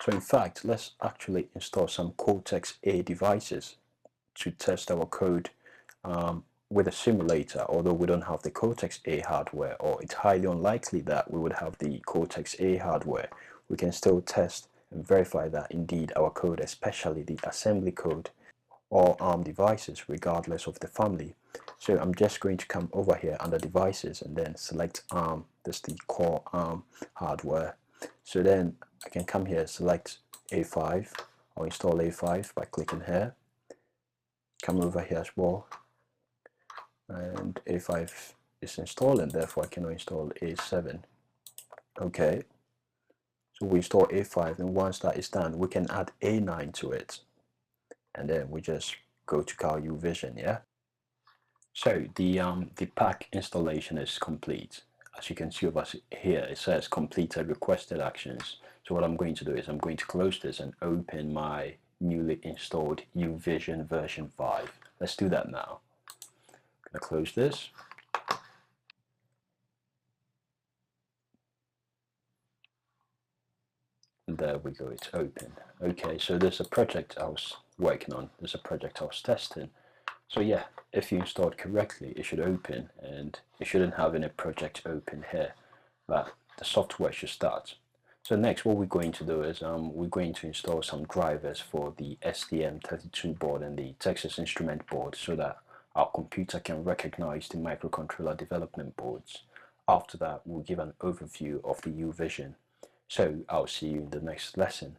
So in fact, let's actually install some Cortex-A devices to test our code with a simulator. Although we don't have the Cortex-A hardware, or it's highly unlikely that we would have the Cortex-A hardware, we can still test and verify that indeed our code, especially the assembly code, or ARM devices, regardless of the family. So I'm just going to come over here under devices and then select ARM. This is the core ARM hardware. So then I can come here, select A5. I'll install A5 by clicking here. Come over here as well, and A5 is installed, and therefore I can install A7. Okay, so we install A5, and once that is done, we can add A9 to it, and then we just go to CalUVision. Yeah. So the pack installation is complete. As you can see over here, it says completed requested actions. So what I'm going to do is I'm going to close this and open my newly installed UVision version 5. Let's do that now. I'm going to close this. And there we go, it's open. Okay, so there's a project I was working on. There's a project I was testing. So yeah, if you installed correctly, it should open, and it shouldn't have any project open here, but the software should start. So next, what we're going to do is we're going to install some drivers for the STM32 board and the Texas Instrument board so that our computer can recognize the microcontroller development boards. After that, we'll give an overview of the UVision. So I'll see you in the next lesson.